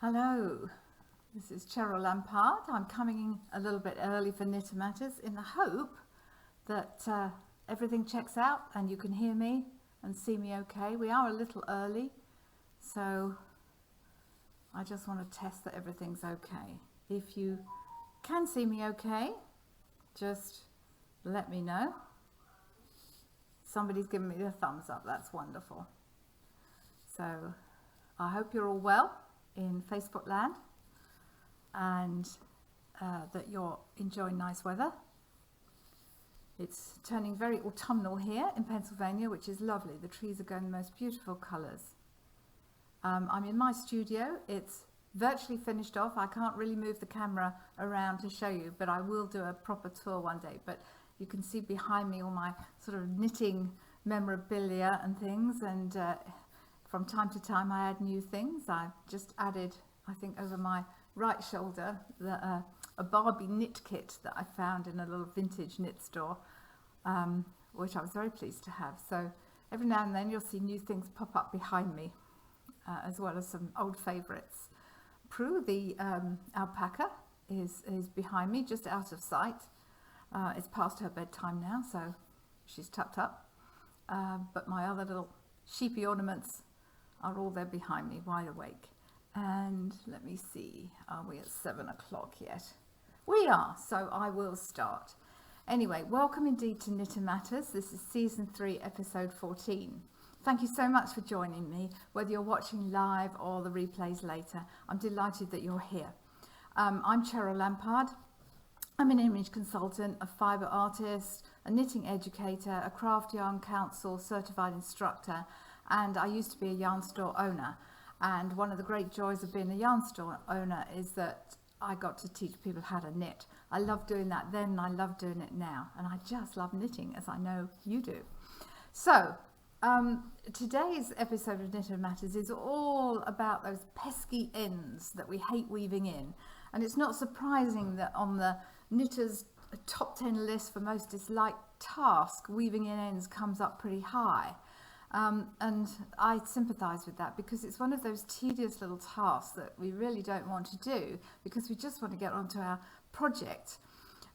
Hello, this is Cheryl Lampard. I'm coming a little bit early for Knitter Matters in the hope that everything checks out and you can hear me and see me okay. We are a little early, so I just want to test that everything's okay. If you can see me okay, just let me know. Somebody's given me the thumbs up, that's wonderful. So I hope you're all well in Facebook land and that you're enjoying nice weather. It's turning very autumnal here in Pennsylvania, which is lovely. The trees are going the most beautiful colours. I'm in my studio. It's virtually finished off. I can't really move the camera around to show you, but I will do a proper tour one day. But you can see behind me all my sort of knitting memorabilia and things, and from time to time I add new things. I've just added, I think, over my right shoulder a Barbie knit kit that I found in a little vintage knit store, which I was very pleased to have. So every now and then you'll see new things pop up behind me, as well as some old favourites. Prue, the alpaca, is behind me, just out of sight. It's past her bedtime now, so she's tucked up. But my other little sheepy ornaments are all there behind me, wide awake. And let me see, are we at 7 o'clock yet? We are, so I will start. Anyway, welcome indeed to Knitter Matters. This is season 3, episode 14. Thank you so much for joining me, whether you're watching live or the replays later. I'm delighted that you're here. I'm Cheryl Lampard. I'm an image consultant, a fibre artist, a knitting educator, a craft yarn council certified instructor, and I used to be a yarn store owner. And one of the great joys of being a yarn store owner is that I got to teach people how to knit. I loved doing that then, and I love doing it now. And I just love knitting, as I know you do. So today's episode of Knitter Matters is all about those pesky ends that we hate weaving in. And it's not surprising that on the knitters' top 10 list for most disliked task, weaving in ends comes up pretty high. And I sympathise with that, because it's one of those tedious little tasks that we really don't want to do because we just want to get onto our project.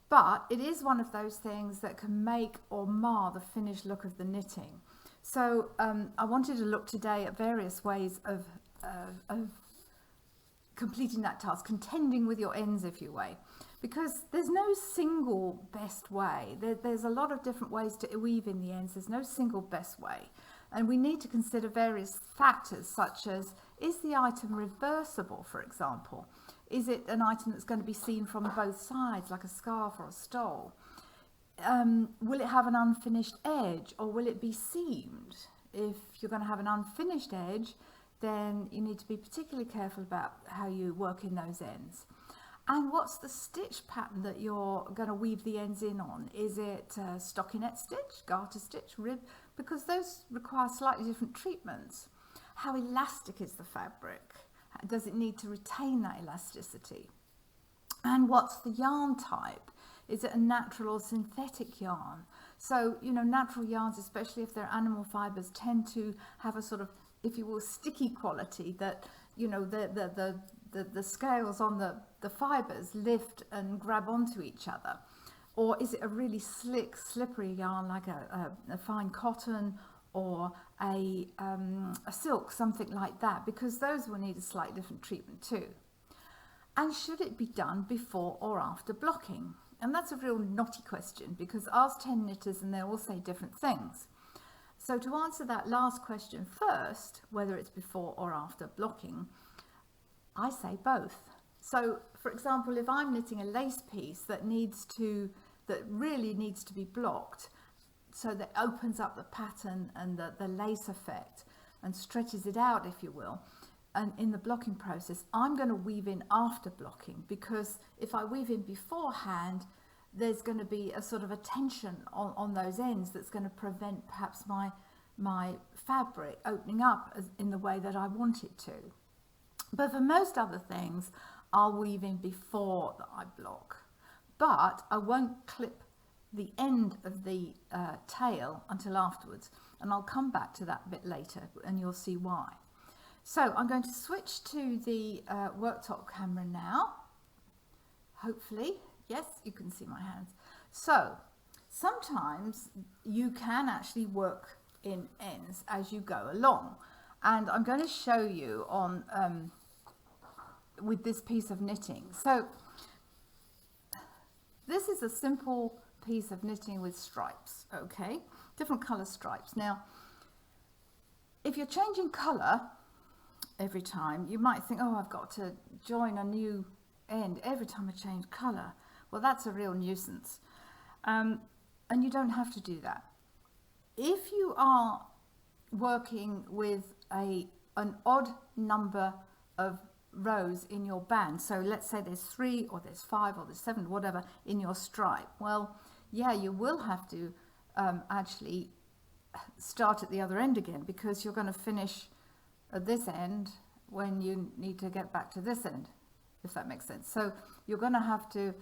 But it is one of those things that can make or mar the finished look of the knitting. So I wanted to look today at various ways of completing that task, contending with your ends, if you will, because there's no single best way. There's a lot of different ways to weave in the ends. There's no single best way. And we need to consider various factors, such as, is the item reversible, for example? Is it an item that's going to be seen from both sides, like a scarf or a stole? Will it have an unfinished edge, or will it be seamed? If you're going to have an unfinished edge, then you need to be particularly careful about how you work in those ends. And what's the stitch pattern that you're going to weave the ends in on? Is it stockinette stitch, garter stitch, rib? Because those require slightly different treatments. How elastic is the fabric? Does it need to retain that elasticity? And what's the yarn type? Is it a natural or synthetic yarn? So, you know, natural yarns, especially if they're animal fibres, tend to have a sort of, if you will, sticky quality that, you know, the scales on the fibres lift and grab onto each other. Or is it a really slick, slippery yarn like a fine cotton or a silk, something like that? Because those will need a slightly different treatment too. And should it be done before or after blocking? And that's a real knotty question, because ask 10 knitters and they'll all say different things. So to answer that last question first, whether it's before or after blocking, I say both. So, for example, if I'm knitting a lace piece that really needs to be blocked, so that opens up the pattern and the lace effect and stretches it out, if you will, and in the blocking process, I'm going to weave in after blocking, because if I weave in beforehand, there's going to be a sort of a tension on those ends that's going to prevent perhaps my fabric opening up in the way that I want it to. But for most other things, I'll weave in before I block. But I won't clip the end of the tail until afterwards. And I'll come back to that a bit later and you'll see why. So I'm going to switch to the worktop camera now. Hopefully, yes, you can see my hands. So sometimes you can actually work in ends as you go along. And I'm going to show you on with this piece of knitting. So this is a simple piece of knitting with stripes, okay? Different color stripes. Now, if you're changing color every time, you might think, oh, I've got to join a new end every time I change color. Well, that's a real nuisance. And you don't have to do that. If you are working with an odd number of rows in your band, so let's say there's 3 or there's 5 or there's 7, whatever, in your stripe, well, yeah, you will have to actually start at the other end again, because you're going to finish at this end when you need to get back to this end, if that makes sense. So you're going to have to,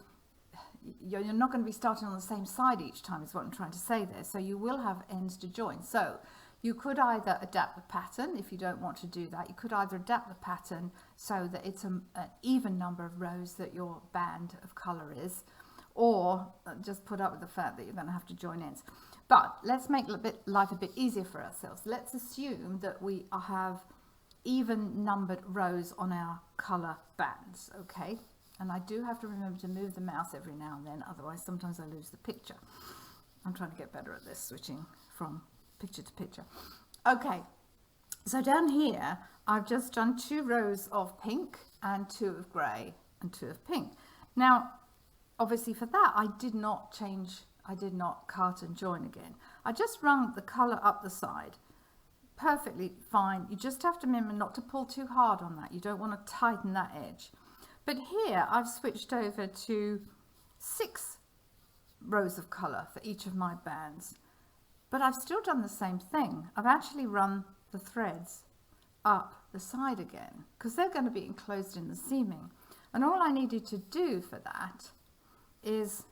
you're not going to be starting on the same side each time, is what I'm trying to say there. So you will have ends to join. So you could either adapt the pattern. If you don't want to do that, you could either adapt the pattern so that it's an even number of rows that your band of color is, or just put up with the fact that you're going to have to join ends. But let's make life a bit easier for ourselves. Let's assume that we have even numbered rows on our color bands, okay? And I do have to remember to move the mouse every now and then, otherwise sometimes I lose the picture. I'm trying to get better at this, switching from picture to picture. Okay, so down here I've just done 2 rows of pink and 2 of grey and 2 of pink. Now obviously for that I did not cut and join again. I just run the colour up the side. Perfectly fine. You just have to remember not to pull too hard on that. You don't want to tighten that edge. But here I've switched over to 6 rows of colour for each of my bands. But I've still done the same thing. I've actually run the threads up the side again, because they're going to be enclosed in the seaming. And all I needed to do for that is,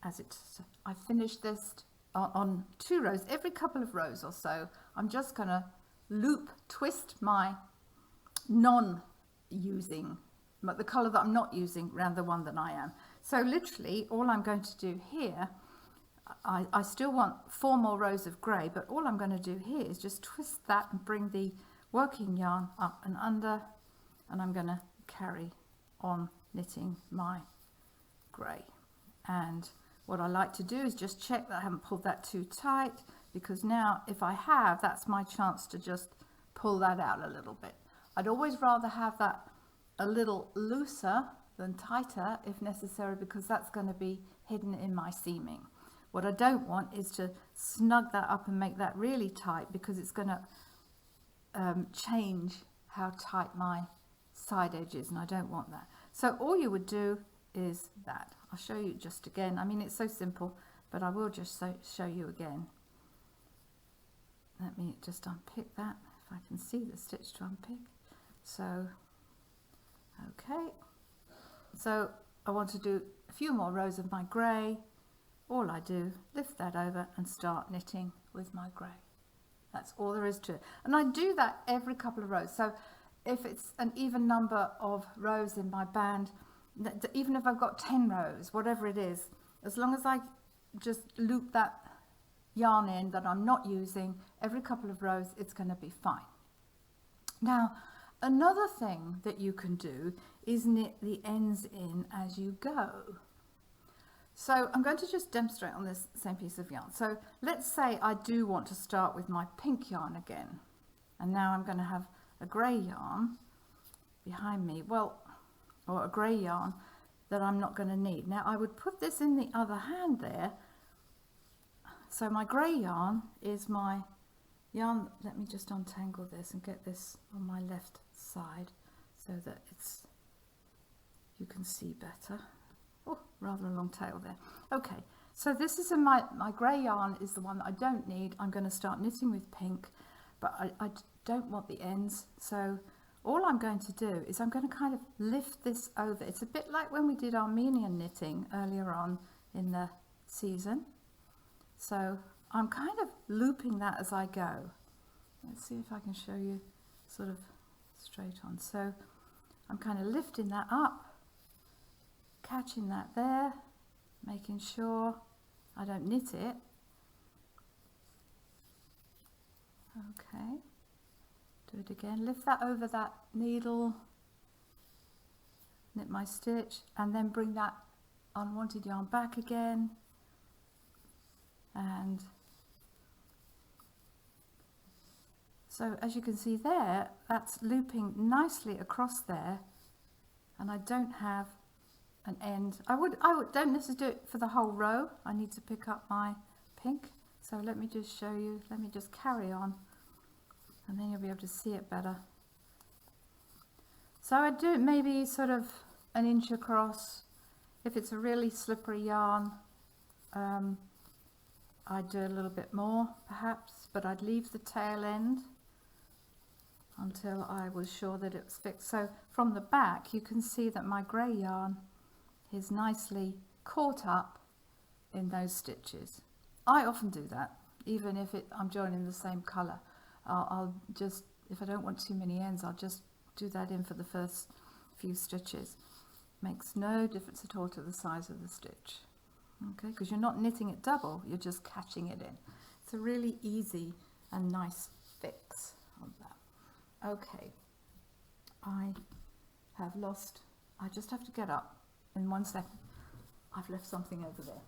I finished this on 2 rows, every couple of rows or so, I'm just going to twist my non-using, the colour that I'm not using, around the one that I am. So literally all I'm going to do here, I still want 4 more rows of grey, but all I'm going to do here is just twist that and bring the working yarn up and under, and I'm going to carry on knitting my grey. And what I like to do is just check that I haven't pulled that too tight, because now if I have, that's my chance to just pull that out a little bit. I'd always rather have that a little looser than tighter if necessary, because that's going to be hidden in my seaming. What I don't want is to snug that up and make that really tight, because it's going to change how tight my side edge is, and I don't want that. So all you would do is that. I'll show you just again. I mean, it's so simple, but I will just show you again. Let me just unpick that, if I can see the stitch to unpick. So, okay. So I want to do a few more rows of my grey. All I do, lift that over and start knitting with my grey. That's all there is to it. And I do that every couple of rows. So if it's an even number of rows in my band, even if I've got 10 rows, whatever it is, as long as I just loop that yarn in that I'm not using every couple of rows, it's going to be fine. Now, another thing that you can do is knit the ends in as you go. So I'm going to just demonstrate on this same piece of yarn. So let's say I do want to start with my pink yarn again, and now I'm going to have a grey yarn behind me. Well, or a grey yarn that I'm not going to need. Now I would put this in the other hand there. So my grey yarn is my yarn. Let me just untangle this and get this on my left side so that you can see better. Oh, rather a long tail there. Okay, so this is my grey yarn is the one that I don't need. I'm going to start knitting with pink, but I don't want the ends. So all I'm going to do is I'm going to kind of lift this over. It's a bit like when we did Armenian knitting earlier on in the season. So I'm kind of looping that as I go. Let's see if I can show you sort of straight on. So I'm kind of lifting that up, catching that there, making sure I don't knit it. Okay, do it again, lift that over that needle, knit my stitch, and then bring that unwanted yarn back again, and so as you can see there, that's looping nicely across there, and I don't have an end. I don't necessarily do it for the whole row. I need to pick up my pink, so let me just show you. Let me just carry on, and then you'll be able to see it better. So I do it maybe sort of an inch across. If it's a really slippery yarn, I'd do a little bit more perhaps, but I'd leave the tail end until I was sure that it was fixed. So from the back you can see that my grey yarn is nicely caught up in those stitches. I often do that, even if I'm joining the same colour. I'll just, if I don't want too many ends, I'll just do that in for the first few stitches. Makes no difference at all to the size of the stitch, okay, because you're not knitting it double, you're just catching it in. It's a really easy and nice fix on that. Okay, I have lost, I just have to get up in 1 second. I've left something over there.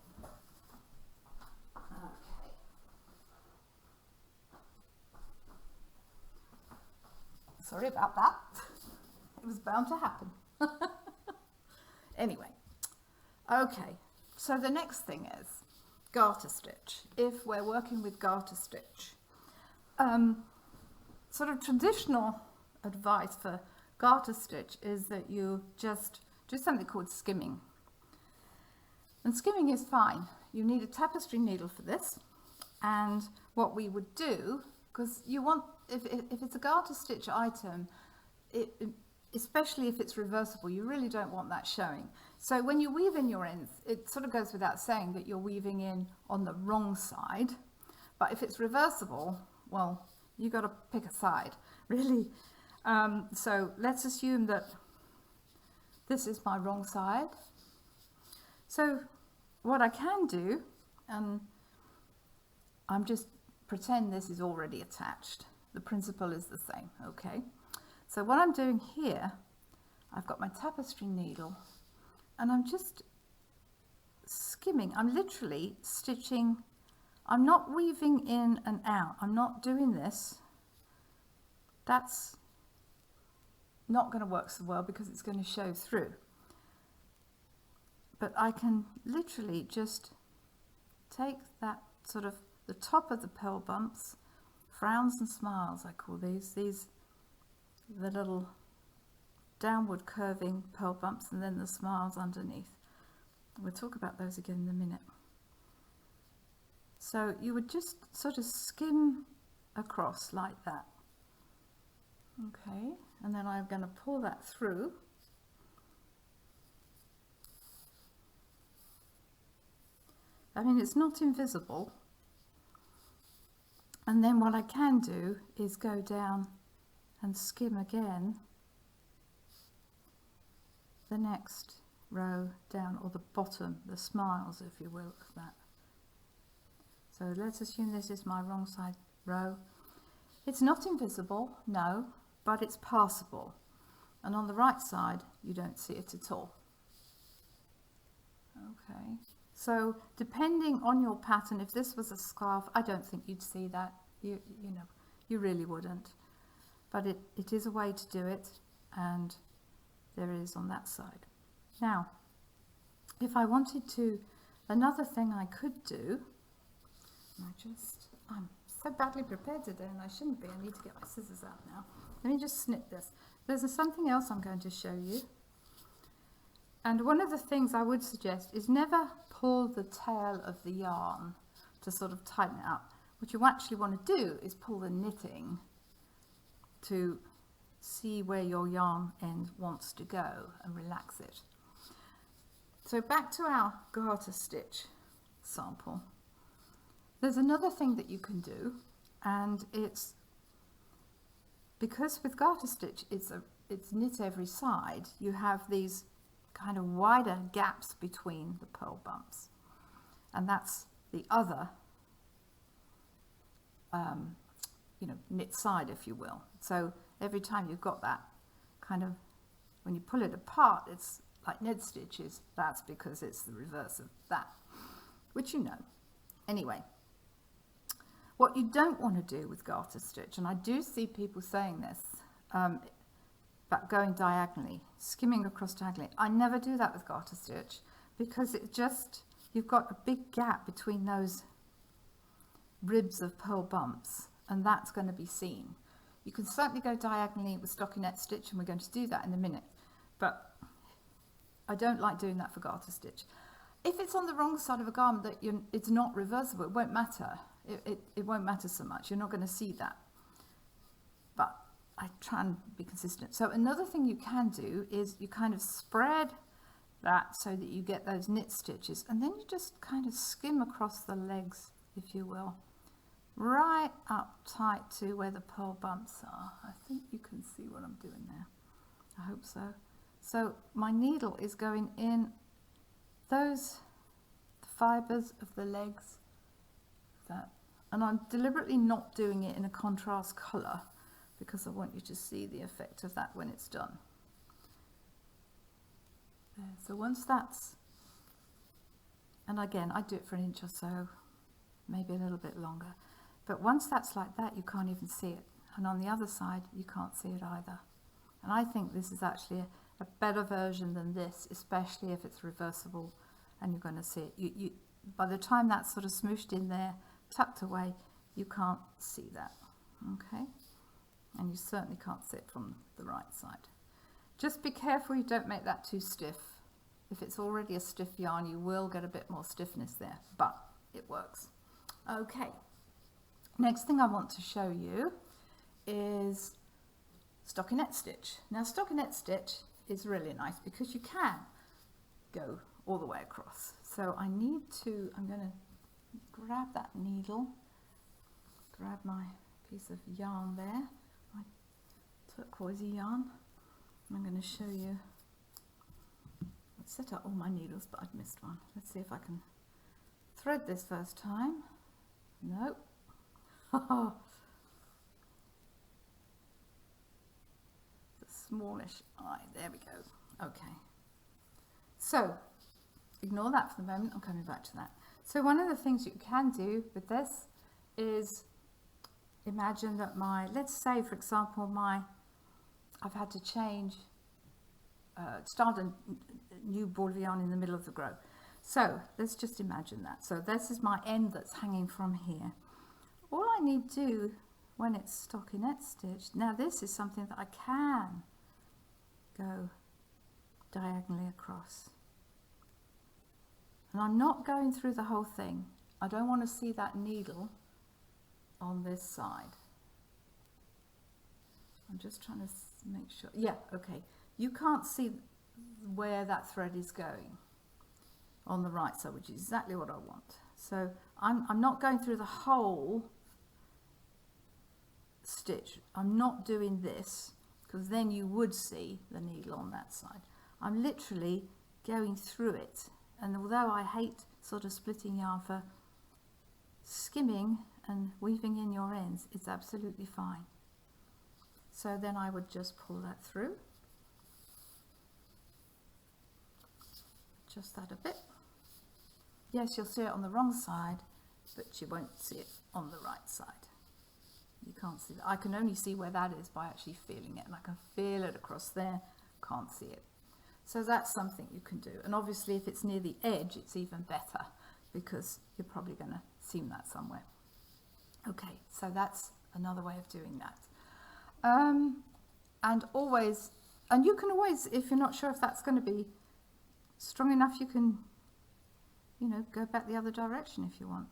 Okay. Sorry about that. It was bound to happen. Anyway, okay, so the next thing is garter stitch. If we're working with garter stitch, sort of traditional advice for garter stitch is that you just do something called skimming. And skimming is fine. You need a tapestry needle for this, and what we would do, because you want, if it's a garter stitch item, especially if it's reversible, you really don't want that showing. So when you weave in your ends, it sort of goes without saying that you're weaving in on the wrong side. But if it's reversible, well, you've got to pick a side, really. So let's assume that this is my wrong side. So what I can do, and I'm just pretend this is already attached. The principle is the same, okay? So what I'm doing here, I've got my tapestry needle, and I'm just skimming. I'm literally stitching. I'm not weaving in and out. I'm not doing this. That's not going to work so well because it's going to show through. But I can literally just take that sort of the top of the pearl bumps, frowns and smiles I call these the little downward curving pearl bumps, and then the smiles underneath. We'll talk about those again in a minute. So you would just sort of skim across like that. Okay, and then I'm going to pull that through. I mean, it's not invisible. And then what I can do is go down and skim again the next row down, or the bottom, the smiles, if you will, of that. So let's assume this is my wrong side row. It's not invisible, no, but it's passable. And on the right side, you don't see it at all. Okay, so depending on your pattern, if this was a scarf, I don't think you'd see that. You know, you really wouldn't. But it is a way to do it, and there is on that side. Now, if I wanted to, another thing I could do, I'm so badly prepared today and I shouldn't be. I need to get my scissors out now. Let me just snip this. There's something else I'm going to show you. And one of the things I would suggest is never pull the tail of the yarn to sort of tighten it up. What you actually want to do is pull the knitting to see where your yarn end wants to go and relax it. So back to our garter stitch sample. There's another thing that you can do, and it's because with garter stitch it's knit every side, you have these kind of wider gaps between the purl bumps, and that's the other knit side, if you will. So every time you've got that kind of, when you pull it apart, it's like knit stitches. That's because it's the reverse of that, which you know. Anyway, what you don't want to do with garter stitch, and I do see people saying this, about going diagonally, skimming across diagonally. I never do that with garter stitch, because you've got a big gap between those ribs of purl bumps, and that's going to be seen. You can certainly go diagonally with stockinette stitch, and we're going to do that in a minute, but I don't like doing that for garter stitch. If it's on the wrong side of a garment that it's not reversible, it won't matter. It won't matter so much. You're not going to see that. But I try and be consistent. So another thing you can do is you kind of spread that so that you get those knit stitches, and then you just kind of skim across the legs, if you will, right up tight to where the purl bumps are. I think you can see what I'm doing there. I hope so. So my needle is going in those fibers of the legs, and I'm deliberately not doing it in a contrast colour, because I want you to see the effect of that when it's done. There. So once that's, and again I do it for an inch or so, maybe a little bit longer, but once that's like that, you can't even see it, and on the other side you can't see it either. And I think this is actually a better version than this, especially if it's reversible and you're going to see it. By the time that's sort of smooshed in there, tucked away, you can't see that, okay? And you certainly can't see it from the right side. Just be careful you don't make that too stiff. If it's already a stiff yarn, you will get a bit more stiffness there, but it works. Okay, next thing I want to show you is stockinette stitch. Now stockinette stitch is really nice because you can go all the way across. So I'm going to grab that needle, grab my piece of yarn there, my turquoise yarn. I'm going to show you, I've set up all my needles but I've missed one. Let's see if I can thread this first time. Nope. Smallish eye, there we go. Okay, so ignore that for the moment, I'm coming back to that. So one of the things you can do with this is imagine that let's say for example I've had to change, start a new ball of yarn in the middle of the grow. So let's just imagine that. So this is my end that's hanging from here. All I need to do when it's stockinette stitched, now this is something that I can go diagonally across, and I'm not going through the whole thing. I don't want to see that needle on this side. I'm just trying to make sure. Yeah, okay, you can't see where that thread is going on the right side, which is exactly what I want. So I'm not going through the whole stitch. I'm not doing this, because then you would see the needle on that side. I'm literally going through it, and although I hate sort of splitting yarn, for skimming and weaving in your ends, it's absolutely fine. So then I would just pull that through, adjust that a bit. Yes, you'll see it on the wrong side, but you won't see it on the right side. You can't see that. I can only see where that is by actually feeling it, and I can feel it across there, can't see it. So that's something you can do. And obviously if it's near the edge, it's even better, because you're probably going to seam that somewhere. Okay, so that's another way of doing that. And you can always, if you're not sure if that's going to be strong enough, you can, go back the other direction if you want.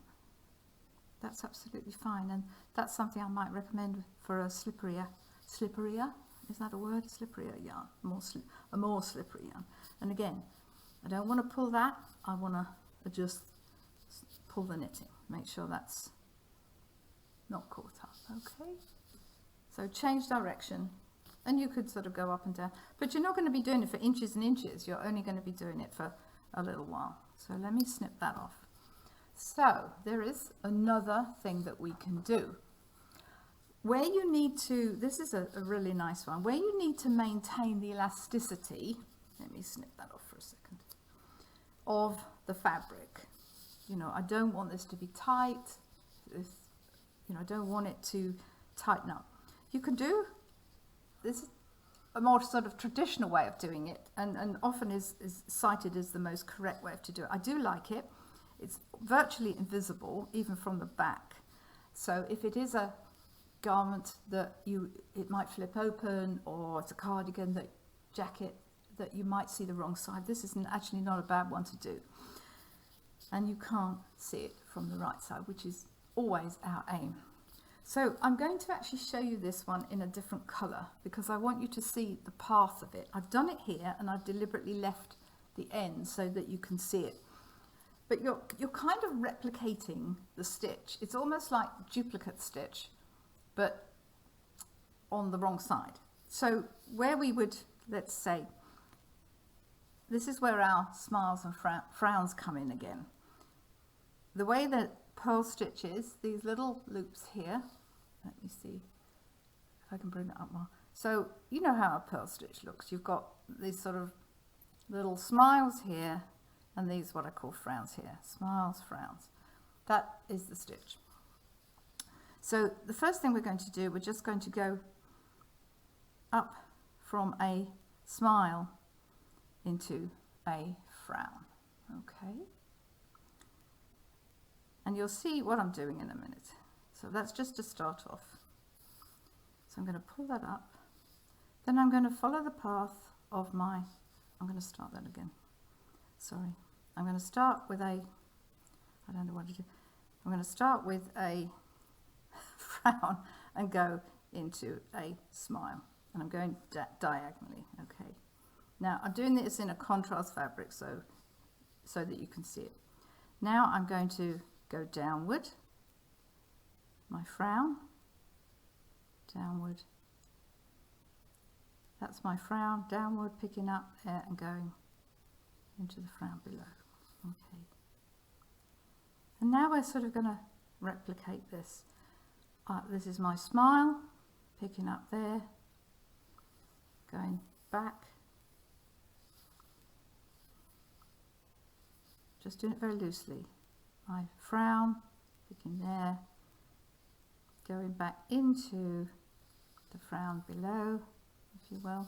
That's absolutely fine, and that's something I might recommend for a slipperier, is that a word? Slipperier yarn, a more slippery yarn. And again, I don't want to pull that, I want to just pull the knitting, make sure that's not caught up, okay? So change direction, and you could sort of go up and down, but you're not going to be doing it for inches and inches. You're only going to be doing it for a little while. So let me snip that off. So there is another thing that we can do. Where you need to, this is a really nice one, where you need to maintain the elasticity, let me snip that off for a second, of the fabric. You know, I don't want this to be tight, I don't want it to tighten up. You can do, this is a more sort of traditional way of doing it, and often is cited as the most correct way to do it. I do like it. It's virtually invisible, even from the back. So if it is a garment that it might flip open, or it's a cardigan, jacket that you might see the wrong side, this is actually not a bad one to do. And you can't see it from the right side, which is always our aim. So I'm going to actually show you this one in a different colour, because I want you to see the path of it. I've done it here, and I've deliberately left the end so that you can see it. But you're kind of replicating the stitch. It's almost like duplicate stitch, but on the wrong side. So where we would, let's say, this is where our smiles and frowns come in again. The way that purl stitch is, these little loops here, let me see if I can bring it up more. So you know how a purl stitch looks. You've got these sort of little smiles here, and these what I call frowns here. Smiles, frowns. That is the stitch. So the first thing we're going to do, we're just going to go up from a smile into a frown. Okay. And you'll see what I'm doing in a minute. So that's just to start off. So I'm going to pull that up. Then I'm going to follow the path of my, I'm going to start that again. Sorry. I'm going to start with a, I don't know what to do. I'm going to start with a frown and go into a smile. And I'm going diagonally. Okay. Now I'm doing this in a contrast fabric so that you can see it. Now I'm going to go downward, my frown, downward. That's my frown, downward, picking up there and going into the frown below. Okay. And now we're sort of going to replicate this. This is my smile, picking up there, going back. Just doing it very loosely. My frown, picking there, going back into the frown below, if you will.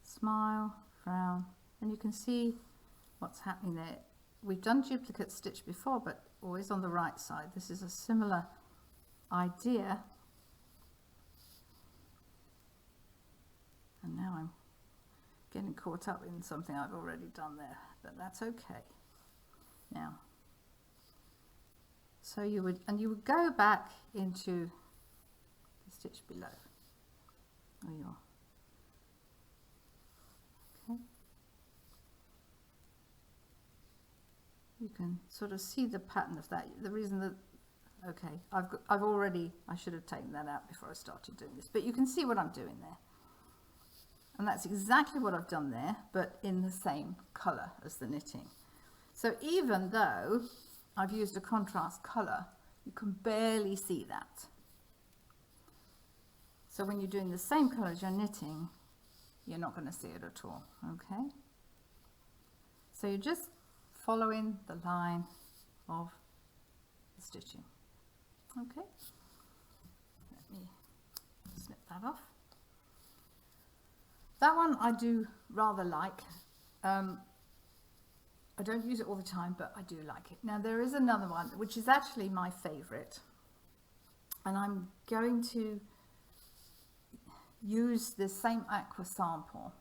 Smile, frown, and you can see what's happening there. We've done duplicate stitch before, but always on the right side. This is a similar idea. And now I'm getting caught up in something I've already done there, but that's okay. Now, so you would go back into the stitch below. There you are. Okay. You can sort of see the pattern of that. The reason that, okay, I should have taken that out before I started doing this, but you can see what I'm doing there. And that's exactly what I've done there, but in the same colour as the knitting. So even though I've used a contrast colour, you can barely see that. So when you're doing the same colour as you're knitting, you're not going to see it at all, okay? So you're just following the line of the stitching, okay? Let me snip that off. That one I do rather like. I don't use it all the time, but I do like it. Now there is another one, which is actually my favourite. And I'm going to use the same aqua sample.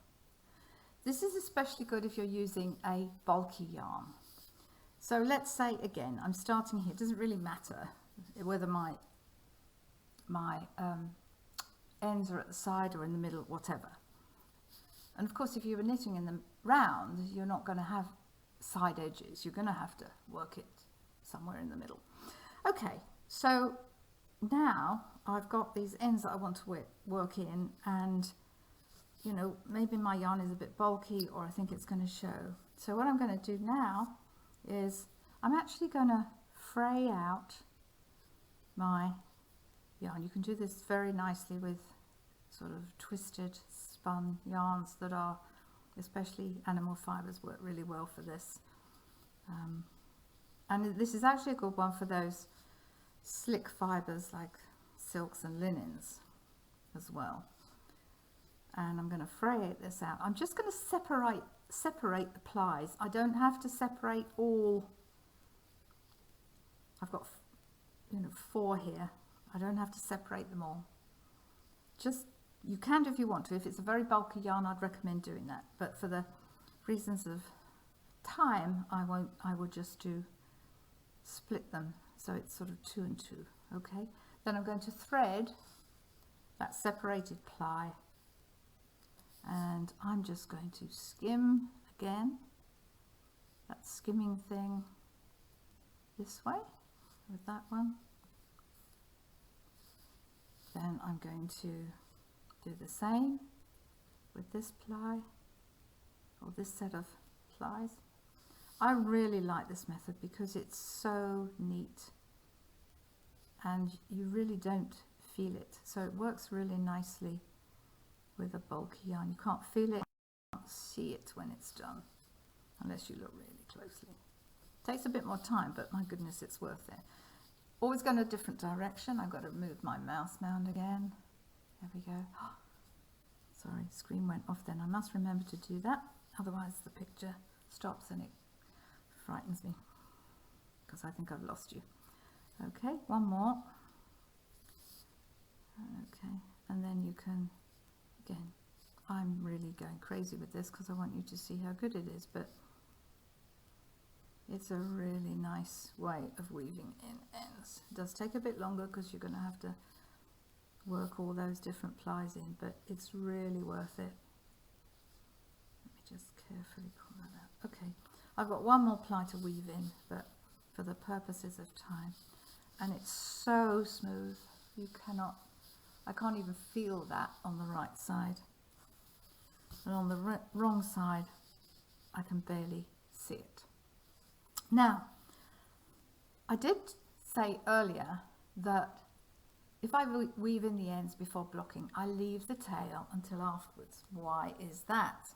This is especially good if you're using a bulky yarn. So let's say, again, I'm starting here. It doesn't really matter whether my ends are at the side or in the middle, whatever. And of course, if you were knitting in the round, you're not going to have side edges. You're going to have to work it somewhere in the middle. Okay, so now I've got these ends that I want to work in, and you know, maybe my yarn is a bit bulky, or I think it's going to show. So what I'm going to do now is I'm actually going to fray out my yarn. You can do this very nicely with sort of twisted spun yarns that are, especially animal fibers, work really well for this. And this is actually a good one for those slick fibers like silks and linens as well. And I'm going to fray this out. I'm just going to separate the plies. I don't have to separate all. I've got, you know, 4 here. I don't have to separate them all. Just, you can do if you want to. If it's a very bulky yarn, I'd recommend doing that. But for the reasons of time, I won't. I will just split them, so it's sort of 2 and 2. Okay. Then I'm going to thread that separated ply, and I'm just going to skim again, that skimming thing this way with that one. Then I'm going to do the same with this ply, or this set of plies. I really like this method because it's so neat and you really don't feel it. So it works really nicely with a bulky yarn. You can't feel it, you can't see it when it's done, unless you look really closely. It takes a bit more time, but my goodness, it's worth it. Always go in a different direction. I've got to move my mouse mound again. There we go. Sorry, screen went off then. I must remember to do that, otherwise the picture stops and it frightens me because I think I've lost you. Okay, one more. Okay, and then you can, again, I'm really going crazy with this because I want you to see how good it is, but it's a really nice way of weaving in ends. It does take a bit longer because you're going to have to work all those different plies in, but it's really worth it. Let me just carefully pull that out. Okay, I've got one more ply to weave in, but for the purposes of time. And it's so smooth, you cannot, I can't even feel that on the right side. And on the wrong side, I can barely see it. Now, I did say earlier that if I weave in the ends before blocking, I leave the tail until afterwards. Why is that?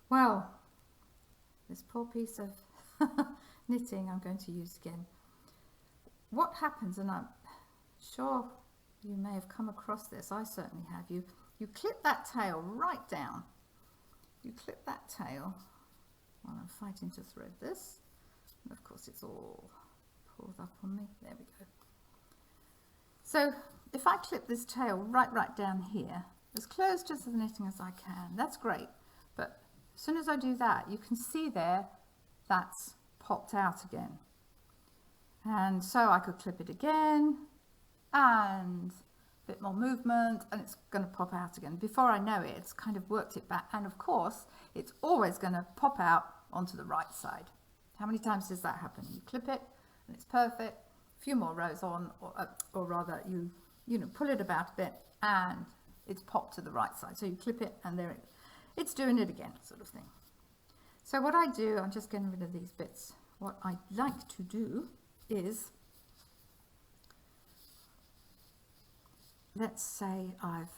Well, this poor piece of knitting I'm going to use again. What happens, and I'm sure you may have come across this, I certainly have, you clip that tail right down. You clip that tail while I'm fighting to thread this. And of course it's all pulled up on me. There we go. So if I clip this tail right down here, as close to the knitting as I can, that's great. But as soon as I do that, you can see there, that's popped out again. And so I could clip it again, and a bit more movement, and it's going to pop out again. Before I know it, it's kind of worked it back. And of course, it's always going to pop out onto the right side. How many times does that happen? You clip it, and it's perfect. A few more rows on, or rather, you know, pull it about a bit, and it's popped to the right side. So you clip it, and there it's doing it again, sort of thing. So what I do, I'm just getting rid of these bits. What I like to do is, let's say I've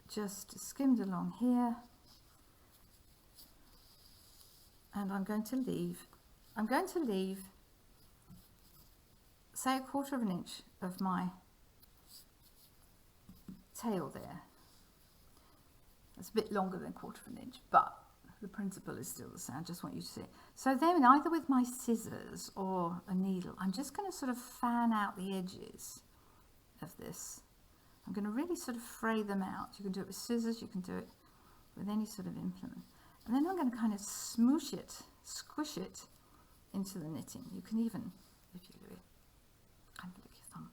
just skimmed along here, and I'm going to leave, say 1/4 of an inch of my tail there. It's a bit longer than 1/4 of an inch, but the principle is still the same. I just want you to see it. So then either with my scissors or a needle, I'm just going to sort of fan out the edges of this. I'm going to really sort of fray them out. You can do it with scissors, you can do it with any sort of implement. And then I'm going to kind of smoosh it, squish it into the knitting. You can even, if you do it, kind of lick your thumb,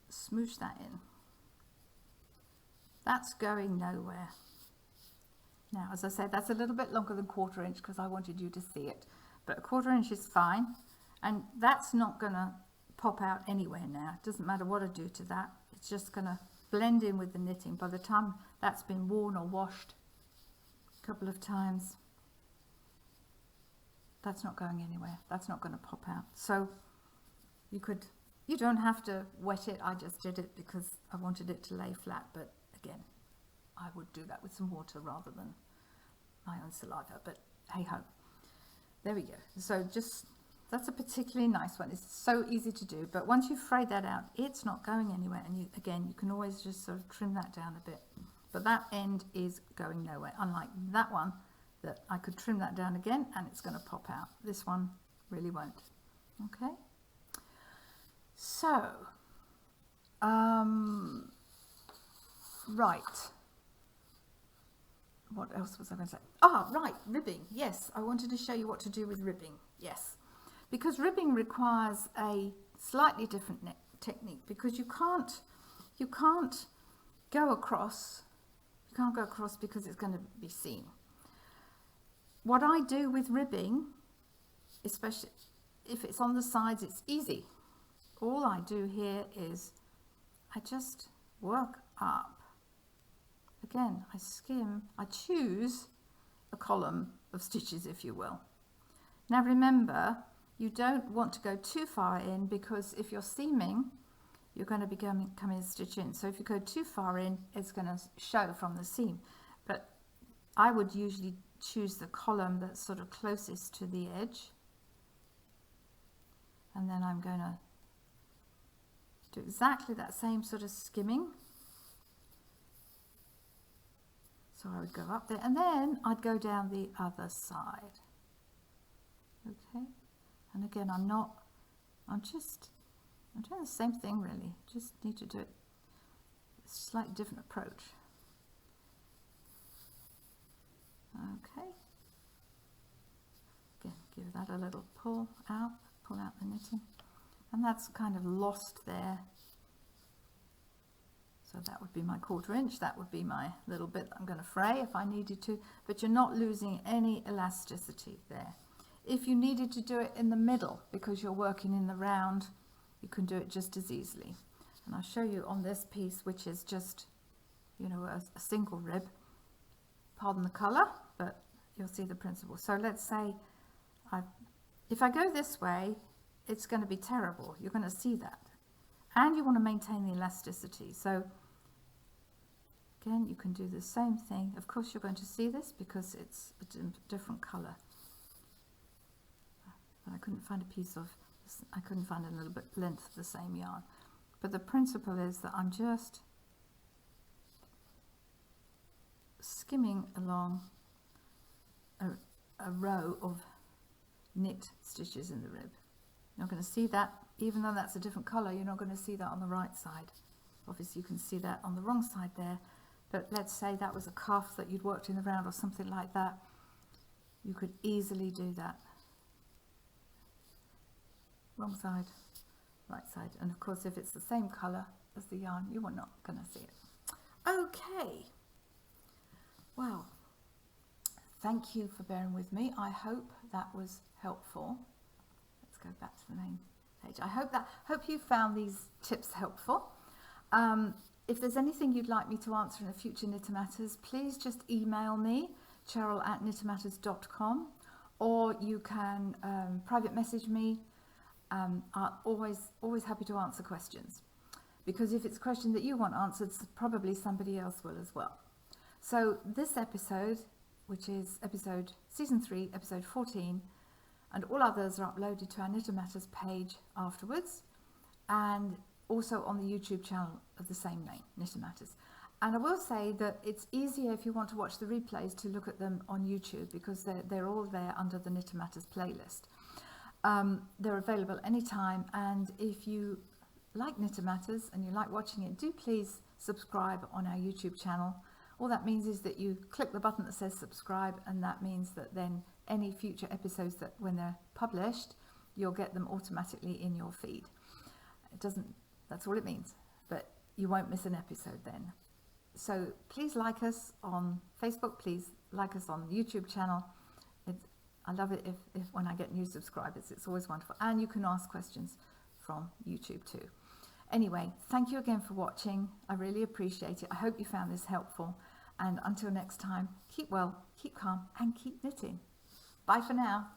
smoosh that in. That's going nowhere. Now, as I said, that's a little bit longer than 1/4 inch because I wanted you to see it, but 1/4 inch is fine, and that's not going to pop out anywhere now. It doesn't matter what I do to that. It's just going to blend in with the knitting. By the time that's been worn or washed a couple of times, that's not going anywhere. That's not going to pop out. So you don't have to wet it. I just did it because I wanted it to lay flat. But again, I would do that with some water rather than my own saliva. But hey ho, there we go. So that's a particularly nice one. It's so easy to do. But once you've frayed that out, it's not going anywhere. And you can always just sort of trim that down a bit. But that end is going nowhere. Unlike that one, that I could trim that down again and it's going to pop out. This one really won't. Okay. So, right. What else was I going to say? Right, ribbing. Yes, I wanted to show you what to do with ribbing. Yes, because ribbing requires a slightly different technique because you can't go across. You can't go across because it's going to be seen. What I do with ribbing, especially if it's on the sides, it's easy. All I do here is I just work up. Again, I skim, I choose a column of stitches, if you will. Now remember, you don't want to go too far in because if you're seaming, you're going to be coming a stitch in. So if you go too far in, it's going to show from the seam. But I would usually choose the column that's sort of closest to the edge. And then I'm going to do exactly that same sort of skimming. So I would go up there and then I'd go down the other side. Okay. And again, I'm doing the same thing really. Just need to do it a slightly different approach. Okay. Again, give that a little pull out the knitting. And that's kind of lost there. So that would be my 1/4 inch. That would be my little bit that I'm going to fray if I needed to. But you're not losing any elasticity there. If you needed to do it in the middle because you're working in the round, you can do it just as easily. And I'll show you on this piece, which is just, you know, a single rib. Pardon the colour, but you'll see the principle. So let's say if I go this way, it's going to be terrible. You're going to see that. And you want to maintain the elasticity. So again, you can do the same thing. Of course, you're going to see this because it's a different colour. But I couldn't find a little bit length of the same yarn. But the principle is that I'm just skimming along a row of knit stitches in the rib. You're not going to see that, even though that's a different colour, you're not going to see that on the right side. Obviously you can see that on the wrong side there, but let's say that was a cuff that you'd worked in the round or something like that. You could easily do that. Wrong side, right side. And of course, if it's the same colour as the yarn, you are not going to see it. Okay. Well, thank you for bearing with me. I hope that was helpful. Let's go back to the main page. I hope you found these tips helpful. If there's anything you'd like me to answer in a future Knitter Matters, please just email me, cheryl@knittermatters.com, or you can private message me. I'm always happy to answer questions, because if it's a question that you want answered, probably somebody else will as well. So this episode, which is season 3, episode 14, and all others are uploaded to our Knitter Matters page afterwards, and also on the YouTube channel of the same name, Knitter Matters. And I will say that it's easier if you want to watch the replays to look at them on YouTube, because they're all there under the Knitter Matters playlist. They're available anytime, and if you like Knitter Matters and you like watching it, do please subscribe on our YouTube channel. All that means is that you click the button that says subscribe, and that means that then any future episodes that when they're published, you'll get them automatically in your feed. That's all it means, but you won't miss an episode then. So please like us on Facebook, please like us on the YouTube channel. I love it if when I get new subscribers, it's always wonderful. And you can ask questions from YouTube too. Anyway, thank you again for watching. I really appreciate it. I hope you found this helpful. And until next time, keep well, keep calm, and keep knitting. Bye for now.